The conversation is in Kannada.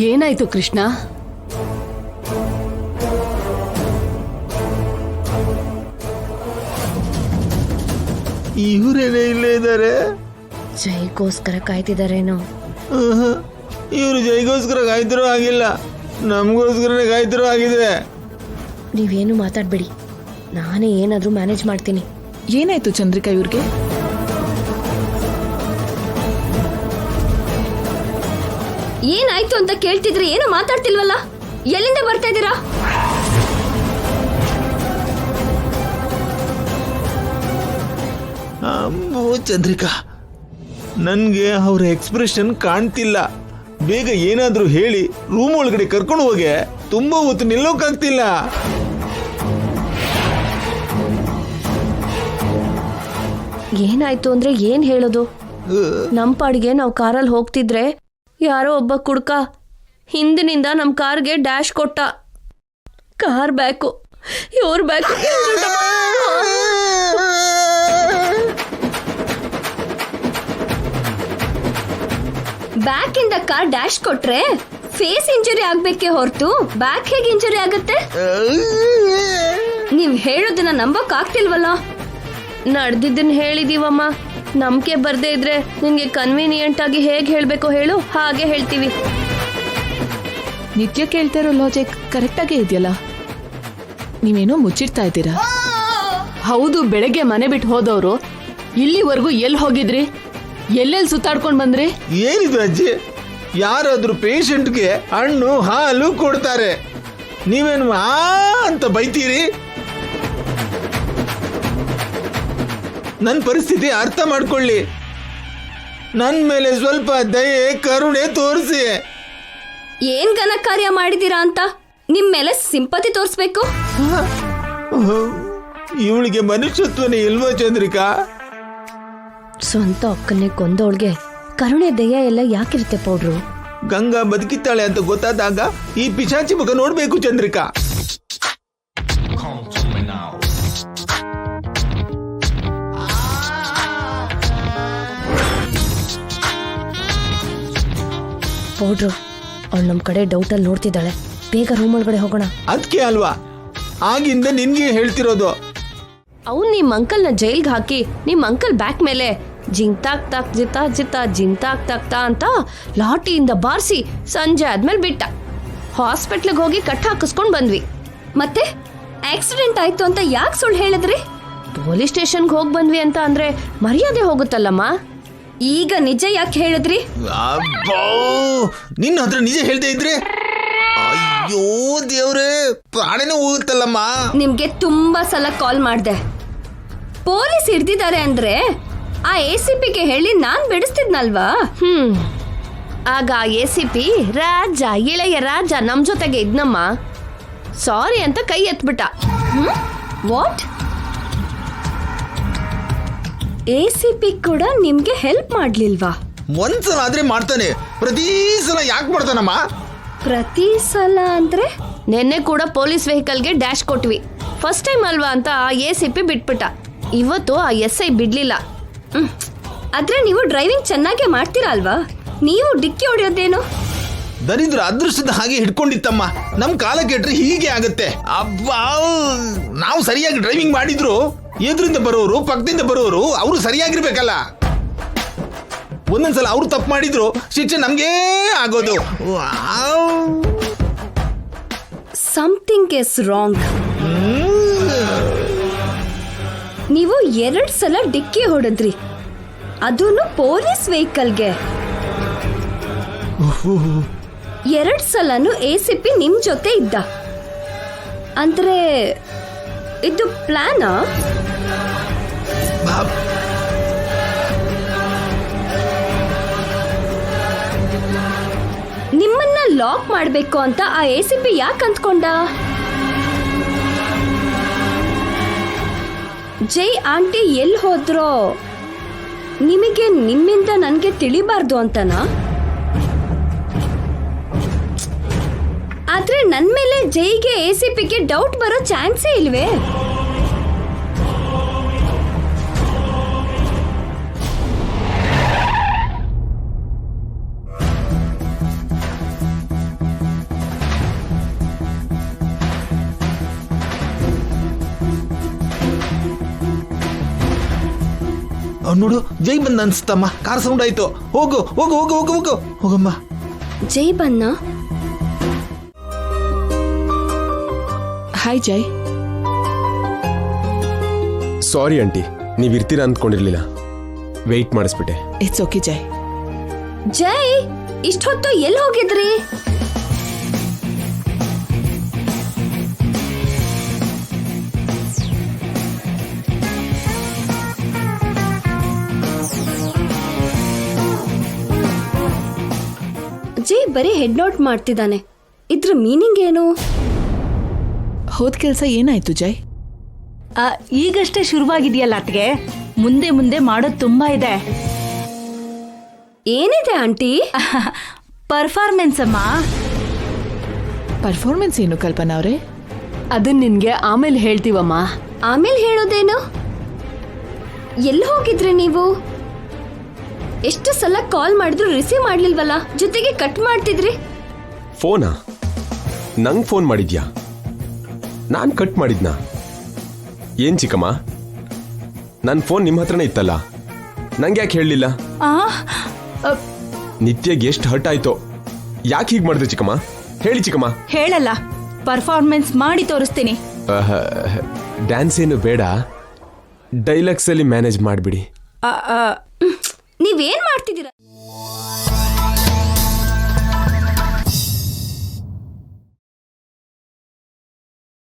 ಏನಾಯ್ತು ಕೃಷ್ಣ? ಇವರೇನೇ ಇಲ್ಲೇ ಇದ್ದಾರೆ. ಜೈಗೋಸ್ಕರ ಕಾಯ್ತಿದಾರೇನೋ. ಇವರು ಜೈಗೋಸ್ಕರ ಕಾಯ್ತಿರೋ ಆಗಿಲ್ಲ, ನಮಗೋಸ್ಕರನೇ ಕಾಯ್ತಿರೋ ಆಗಿದೆ. ನೀವೇನು ಮಾತಾಡ್ಬೇಡಿ, ನಾನೇ ಏನಾದ್ರೂ ಮ್ಯಾನೇಜ್ ಮಾಡ್ತೀನಿ. ಏನಾಯ್ತು ಚಂದ್ರಿಕಾ ಇವ್ರಿಗೆ? ಏನಾಯ್ತು ಅಂತ ಕೇಳ್ತಿದ್ರೆ ಏನು ಮಾತಾಡ್ತಿಲ್ವಲ್ಲ, ಎಲ್ಲಿಂದ ಬರ್ತಾ ಇದ್ದೀರಾ? ಅಮ್ಮೋ ಚಂದ್ರಿಕಾ, ನನ್ಗೆ ಅವ್ರ ಎಕ್ಸ್ಪ್ರೆಷನ್ ಕಾಣ್ತಿಲ್ಲ. ಬೇಗ ಏನಾದ್ರೂ ಹೇಳಿ ರೂಮ್ ಒಳಗಡೆ ಕರ್ಕೊಂಡು ಹೋಗೆ. ತುಂಬಾ ಹೊತ್ತು ನಿಲ್ಲೋಕಾಗ್ತಿಲ್ಲ. ಏನಾಯ್ತು ಅಂದ್ರೆ ಏನ್ ಹೇಳೋದು? ನಮ್ ಪಾಡಿಗೆ ನಾವು ಕಾರಲ್ಲಿ ಹೋಗ್ತಿದ್ರೆ ಯಾರೋ ಒಬ್ಬ ಕುಡ್ಕ ಹಿಂದಿನಿಂದ ನಮ್ ಕಾರ್ಗೆ ಡ್ಯಾಶ್ ಕೊಟ್ಟ. ಕಾರ್ ಬ್ಯಾಕು, ಇವ್ರ ಬ್ಯಾಕು. ಬ್ಯಾಕ್ ಇಂದ ಕಾರ್ ಡ್ಯಾಶ್ ಕೊಟ್ರೆ ಫೇಸ್ ಇಂಜುರಿ ಆಗ್ಬೇಕೆ ಹೊರತು ಬ್ಯಾಕ್ ಹೇಗೆ ಇಂಜುರಿ ಆಗುತ್ತೆ? ನೀವ್ ಹೇಳೋದನ್ನ ನಂಬಕ್ ಆಗ್ತಿಲ್ವಲ್ಲ. ನಡೆದಿದ್ದನ್ನ ಹೇಳಿದೀವಮ್ಮ. ನಂಬಿಕೆ ಬರ್ದೇ ಇದ್ರೆ ನಿನ್ಗೆ ಕನ್ವೀನಿಯಂಟ್ ಆಗಿ ಹೇಗ್ ಹೇಳ್ಬೇಕೋ ಹೇಳು, ಹಾಗೆ ಹೇಳ್ತೀವಿ. ನಿತ್ಯ ಕೇಳ್ತಾ ಇರೋ ಲಾಜಿಕ್ ಕರೆಕ್ಟ್ ಆಗೇ ಇದೆಯಲ್ಲ. ನೀವೇನೋ ಮುಚ್ಚಿಡ್ತಾ ಇದ್ದೀರಾ. ಹೌದು, ಬೆಳಗ್ಗೆ ಮನೆ ಬಿಟ್ಟು ಹೋದವರು ಇಲ್ಲಿವರೆಗೂ ಎಲ್ಲಿ ಹೋಗಿದ್ರಿ? ಎಲ್ಲೆಲ್ಲಿ ಸುತ್ತಾಡ್ಕೊಂಡ್ ಬಂದ್ರಿ? ಏನಿದು ಅಜ್ಜಿ, ಯಾರಾದ್ರೂ ಪೇಷಂಟ್ಗೆ ಹಣ್ಣು ಹಾಲು ಕೊಡ್ತಾರೆ, ನೀವೇನು ಅಂತ ಬೈತೀರಿ? ನನ್ನ ಪರಿಸ್ಥಿತಿ ಅರ್ಥ ಮಾಡ್ಕೊಳ್ಳಿ. ನನ್ನ ಮೇಲೆ ಸ್ವಲ್ಪ ದಯೆ ಕರುಣೆ ತೋರಿಸಿ. ಏನ್ ಘನ ಕಾರ್ಯ ಮಾಡಿದೀರಾ ಅಂತ ನಿಮ್ ಮೇಲೆ ಸಿಂಪತಿ ತೋರಿಸ್ಬೇಕು? ಇವಳಿಗೆ ಮನುಷ್ಯತ್ವನೇ ಇಲ್ವಾ ಚಂದ್ರಿಕಾ? ಸ್ವಂತ ಅಕ್ಕನ್ನೇ ಕೊಂದೋಳ್ಗೆ ಕರುಣೆ ದಯ ಎಲ್ಲ ಯಾಕಿರುತ್ತೆ ಪೌಡ್ರು? ಗಂಗಾ ಬದುಕಿತ್ತಾಳೆ ಅಂತ ಗೊತ್ತಾದಾಗ ಈ ಪಿಶಾಚಿ ಮುಖ ನೋಡ್ಬೇಕು ಚಂದ್ರಿಕಾ. ಪೌಡ್ರು, ಅವಳು ನಮ್ ಕಡೆ ಡೌಟ್ ಅಲ್ಲಿ ನೋಡ್ತಿದ್ದಾಳೆ. ಬೇಗ ರೂಮ್ ಒಳಗಡೆ ಹೋಗೋಣ. ಅದಕ್ಕೆ ಅಲ್ವಾ ಆಗಿಂದ ನಿನ್ಗೆ ಹೇಳ್ತಿರೋದು. ಅವ್ನ್ ನಿಮ್ ಅಂಕಲ್ನ ಜೈಲ್ಗೆ ಹಾಕಿ ನಿಮ್ ಅಂಕಲ್ ಬ್ಯಾಕ್ ಮೇಲೆ ಜಿಂತಾಕ್ ತಾಕ್ ಜಿತಾ ಜಿತಾ ಜಿಂತಾಕ್ ತಾಕ್ತಾ ಅಂತ ಲಾಟಿಯಿಂದ ಬಾರಿಸಿ ಸಂಜೆ ಆದ್ಮೇಲೆ ಬಿಟ್ಟ. ಹಾಸ್ಪಿಟ್ಲಿಗೆ ಹೋಗಿ ಕಟ್ ಹಾಕಿಸ್ಕೊಂಡ್ ಬಂದ್ವಿ. ಮತ್ತೆ ಆಕ್ಸಿಡೆಂಟ್ ಆಯ್ತು ಅಂತ ಯಾಕೆ ಸುಳ್ಳು ಹೇಳಿದ್ರಿ? ಪೊಲೀಸ್ ಸ್ಟೇಷನ್ಗೆ ಹೋಗಿ ಬಂದ್ವಿ ಅಂತ ಅಂದ್ರೆ ಮರ್ಯಾದೆ ಹೋಗುತ್ತಲ್ಲಮ್ಮ. ಈಗ ನಿಜ ಯಾಕೆ ಹೇಳಿದ್ರಿ? ನಿನ್ನ ಹತ್ರ ನಿಜ ಹೇಳ್ತಾ ಇದ್ರೆ ಅಯ್ಯೋ ದೇವ್ರೆ, ಪ್ರಾಣನೇ ಹೋಗುತ್ತಲ್ಲಮ್ಮ. ನಿಮ್ಗೆ ತುಂಬಾ ಸಲ ಕಾಲ್ ಮಾಡ್ದೆ. ಪೊಲೀಸ್ ಹಿಡ್ದಿದ್ದಾರೆ ಅಂದ್ರೆ ಆ ACPಗೆ ಹೇಳಿ ನಾನ್ ಬಿಡಿಸ್ತಿದ್ನಲ್ವಾ? ಆಗ ACP ರಾಜ, ಇಳೆಯ ರಾಜ ನಮ್ ಜೊತೆಗೆ ಇದ್ನಮ್ಮ. ಸಾರಿ ಅಂತ ಕೈ ಎತ್ಬಿಟ್ಟ. ವಾಟ್? ACP ಕೂಡ ನಿಮ್ಗೆ ಹೆಲ್ಪ್ ಮಾಡ್ಲಿಲ್ವಾ? ಒಂದ್ಸಲ ಆದ್ರೆ ಮಾಡ್ತಾನೆ, ಪ್ರತಿ ಸಲ ಯಾಕೆ ಮಾಡ್ತಾನಮ್ಮ? ಪ್ರತಿ ಸಲ ಅಂದ್ರೆ? ನಿನ್ನೆ ಕೂಡ ಪೊಲೀಸ್ ವೆಹಿಕಲ್ಗೆ ಡ್ಯಾಶ್ ಕೊಟ್ವಿ. ಫಸ್ಟ್ ಟೈಮ್ ಅಲ್ವಾ ಅಂತ ACP ಬಿಟ್ಬಿಟ್ಟ. ಇವತ್ತು ಆ SI ಬಿಡ್ಲಿಲ್ಲ. ಆದ್ರೆ ನೀವು ಡ್ರೈವಿಂಗ್ ಚೆನ್ನಾಗೇ ಮಾಡ್ತೀರಾ ಅಲ್ವಾ? ನೀವು ಡಿಕ್ಕಿ ಹೊಡೆಯೋದೇನು? ದರಿದ್ರ ಅದೃಷ್ಟದ ಹಾಗೆ ಹಿಡ್ಕೊಂಡಿತ್ತಮ್ಮ. ನಮ್ ಕಾಲ ಕೆಟ್ರೆ ಹೀಗೆ ಆಗತ್ತೆ. ಅಬ್ಬಾ, ನಾವು ಸರಿಯಾಗಿ ಡ್ರೈವಿಂಗ್ ಮಾಡಿದ್ರು ಎದುರಿಂದ ಬರೋರು ಪಕ್ಕದಿಂದ ಬರೋರು ಅವರು ಸರಿಯಾಗಿರ್ಬೇಕಲ್ಲ. ಒಂದೊಂದ್ಸಲ ಅವ್ರು ತಪ್ಪು ಮಾಡಿದ್ರು ಶಿಕ್ಷೆ ನಮ್ಗೇ ಆಗೋದು. Something is wrong. ನೀವು 2 ಸಲ ಡಿಕ್ಕಿ ಹೊಡೆದ್ರಿ, ಅದೂನು ಪೊಲೀಸ್ ವೆಹಿಕಲ್ಗೆ. 2 ಸಲನು ACP ನಿಮ್ ಜೊತೆ ಇದ್ದ ಅಂದ್ರೆ ಇದು ಪ್ಲಾನಾ? ನಿಮ್ಮನ್ನ ಲಾಕ್ ಮಾಡ್ಬೇಕು ಅಂತ ಆ ACP ಯಾಕೆ ಅಂದ್ಕೊಂಡ? ಜೈ ಆಂಟಿ ಎಲ್ಲಿ ಹೋದ್ರೋ? ನಿಮಗೆ ನಿಮ್ಮಿಂದ ನನ್ಗೆ ತಿಳಿಬಾರ್ದು ಅಂತನಾ? ಆದ್ರೆ ನನ್ ಮೇಲೆ ಜೈಗೆ ACPಗೆ ಡೌಟ್ ಬರೋ ಚಾನ್ಸೇ ಇಲ್ವೇ? ನೋಡು ಜೈ ಬಂದ ಅನ್ಸ್ತಮ್ಮ, ಕಾರ್ ಸೌಂಡ್ ಆಯ್ತು. ಹೋಗು ಹೋಗು ಹೋಗು ಹೋಗು ಹೋಗು ಹೋಗಮ್ಮ. ಜೈ ಬನ್ನ. ಹಾಯ್ ಜೈ. ಸಾರಿ ಆಂಟಿ, ನೀವು ಇರ್ತೀರಾ ಅಂದ್ಕೊಂಡಿರ್ಲಿಲ್ಲ, ವೆಯ್ಟ್ ಮಾಡಿಸ್ಬಿಟ್ಟೆ. ಇಟ್ಸ್ ಓಕೆ ಜೈ. ಜೈ, ಇಷ್ಟೊತ್ತು ಎಲ್ಲಿ ಹೋಗಿದ್ರಿ? ಜೈ ಬರೀ ಹೆಡ್ ನೋಟ್ ಮಾಡ್ತಿದ್ದಾನೆ. ಇದ್ರ ಮೀನಿಂಗ್ ಏನು? ಹೋದ ಕೆಲಸ ಏನಾಯ್ತು ಜೈ? ಈಗಷ್ಟೇ ಶುರುವಾಗಿದೆಯಲ್ಲ ಅತ್ಗೆ, ಮುಂದೆ ಮುಂದೆ ಮಾಡೋದು ತುಂಬಾ ಇದೆ. ಏನಿದೆ ಆಂಟಿ? ಪರ್ಫಾರ್ಮೆನ್ಸ್ ಅಮ್ಮ. ಪರ್ಫಾರ್ಮೆನ್ಸ್ ಏನು ಕಲ್ಪನಾ ಅವರೇ? ಅದನ್ನ ನಿನ್ಗೆ ಆಮೇಲೆ ಹೇಳ್ತೀವಮ್ಮ. ಆಮೇಲೆ ಹೇಳೋದೇನು? ಎಲ್ಲಿ ಹೋಗಿದ್ರಿ ನೀವು? ಎಷ್ಟು ಸಲ ಕಾಲ್ ಮಾಡಿದ್ರು ರಿಸೀವ್ ಮಾಡ್ಲಿಲ್ವಲ್ಲ, ಜೊತೆಗೆ ಕಟ್ ಮಾಡ್ತಿದ್ರಿ. ಫೋನಾ? ನಂಗೆ ಫೋನ್ ಮಾಡಿದ್ಯಾ? ನಾನು ಕಟ್ ಮಾಡಿದ್ನಾ? ಏನ್ ಚಿಕ್ಕಮ್ಮ, ನನ್ನ ಫೋನ್ ನಿಮ್ಮ ಹತ್ರನೇ ಇತ್ತಲ್ಲ, ನಂಗೆ ಯಾಕೆ ಹೇಳಲಿಲ್ಲ? ನಿತ್ಯಗೆ ಎಷ್ಟು ಹರ್ಟ್ ಆಯ್ತೋ. ಯಾಕೆ ಹೀಗೆ ಮಾಡಿದೆ ಚಿಕ್ಕಮ್ಮ? ಹೇಳಿ ಚಿಕ್ಕಮ್ಮ. ಹೇಳಲ್ಲ, ಪರ್ಫಾರ್ಮೆನ್ಸ್ ಮಾಡಿ ತೋರಿಸ್ತೀನಿ. ಡ್ಯಾನ್ಸ್ ಏನು ಬೇಡ, ಡೈಲಾಗ್ಸ್ ಅಲ್ಲಿ ಮ್ಯಾನೇಜ್ ಮಾಡಿಬಿಡಿ. ನೀವೇನ್ ಮಾಡ್ತಿದ್ದೀರಾ?